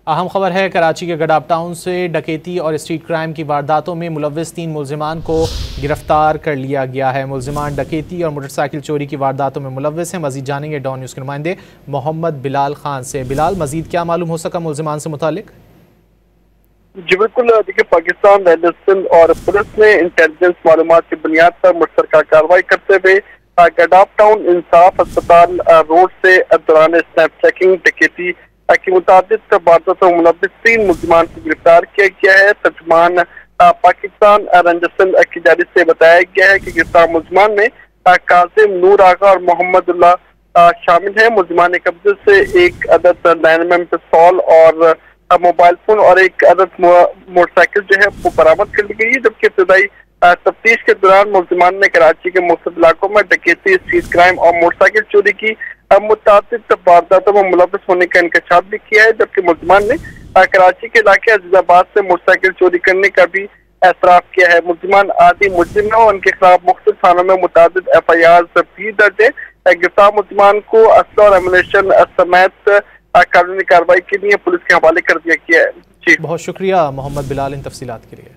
अहम खबर है, कराची के गडाप टाउन से डकैती और स्ट्रीट क्राइम की वारदातों में मुलव्विस 3 मुलजिमान को गिरफ्तार कर लिया गया है। मुलजिमान डकैती और मोटरसाइकिल चोरी की वारदातों में मुलव्विस हैं। मजीद जानेंगे डॉन न्यूज़ के नुमाइंदे मोहम्मद बिलाल खान से। बिलाल, मजीद क्या मालूम हो सका मुलजिमान से मुतालिक? जी बिल्कुल, देखिए पाकिस्तान रेजिस्टेंस और पुलिस ने इंटेलिजेंस मालूमात की बुनियाद पर मुश्तरका कार्रवाई करते हुए गडाप टाउन इंसाफ अस्पताल रोड से दौरान स्नैप चेकिंग डकैती की मुताबिक वारदातों में मुलव्विस 3 मुलजिमान को गिरफ्तार किया गया है। तर्जुमान पाकिस्तान रेजिस्टेंस की जानिब से बताया गया है कि गिरफ्तार मुलजिमान में कासिम, नूर आगा और मोहम्मदुल्लाह शामिल है। मुलजिमान के कब्जे से एक अदद 9mm पिस्तौल और मोबाइल फोन और एक अदद मोटरसाइकिल जो है वो बरामद कर ली गई है, जबकि इब्तदाई तफ्तीश के दौरान मुलजिमान ने कराची के मुख्तलिफ इलाकों में डकैती, स्ट्रीट क्राइम और मोटरसाइकिल चोरी की मुताबिक वारदातों में मुलव्विस होने का इंकशाफ भी किया है। जबकि मुलजिमान ने कराची के इलाके अजीजाबाद से मोटरसाइकिल चोरी करने का भी एतराफ किया है। मुलजिमान आदि मुजरिम है और उनके खिलाफ मुख्तलिफ थानों में मुताबिक FIR भी दर्ज है। गिरफ्तार मुलजिमान को असला और एमुनेशन समेत कानूनी कार्रवाई के लिए पुलिस के हवाले कर दिया गया है। जी बहुत शुक्रिया मोहम्मद बिलाल इन तफसीलात के लिए।